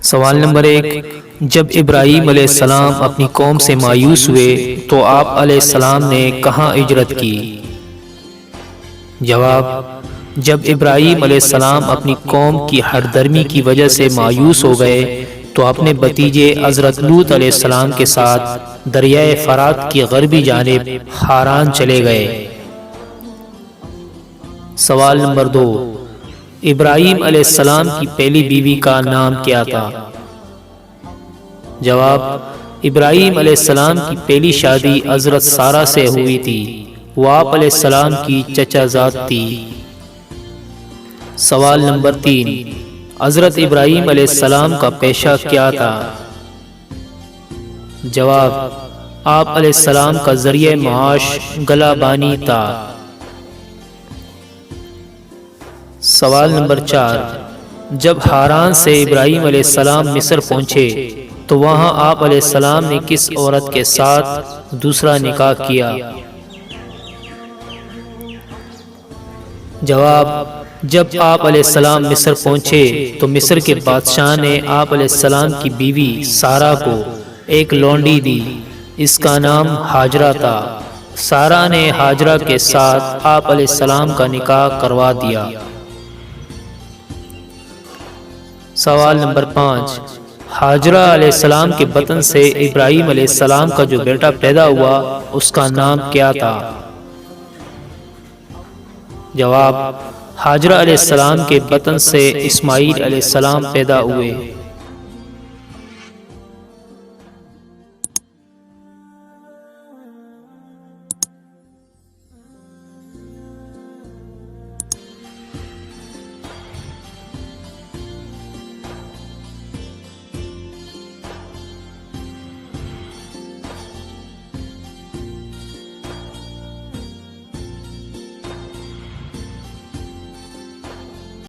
سوال نمبر 1، جب ابراہیم علیہ السلام اپنی قوم سے مایوس ہوئے تو آپ علیہ السلام نے کہاں ہجرت کی؟ جواب، جب ابراہیم علیہ السلام اپنی قوم کی ہر درمی کی وجہ سے مایوس ہو گئے تو اپنے بھتیجے حضرت لوط علیہ السلام کے ساتھ دریائے فرات کی غربی جانب ہاران چلے گئے۔ سوال نمبر 2، ابراہیم علیہ السلام کی پہلی بیوی کا نام کیا تھا؟ جواب، ابراہیم علیہ السلام کی پہلی شادی حضرت سارہ سے ہوئی تھی، وہ آپ علیہ السلام کی چچا زاد تھی۔ سوال نمبر 3، حضرت ابراہیم علیہ السلام کا پیشہ کیا تھا؟ جواب، آپ علیہ السلام کا ذریعہ معاش گلہ بانی تھا۔ سوال نمبر 4، جب ہاران سے ابراہیم علیہ السلام مصر پہنچے تو وہاں آپ علیہ السلام نے کس عورت کے ساتھ دوسرا نکاح کیا؟ جواب، جب آپ علیہ السلام مصر پہنچے تو مصر کے بادشاہ نے آپ علیہ السلام کی بیوی سارہ کو ایک لونڈی دی، اس کا نام ہاجرہ تھا۔ سارہ نے ہاجرہ کے ساتھ آپ علیہ السلام کا نکاح کروا دیا۔ سوال نمبر 5، ہاجرہ علیہ السلام کے بطن سے ابراہیم علیہ السلام کا جو بیٹا پیدا ہوا اس کا نام کیا تھا؟ جواب، ہاجرہ علیہ السلام کے بطن سے اسماعیل علیہ السلام پیدا ہوئے۔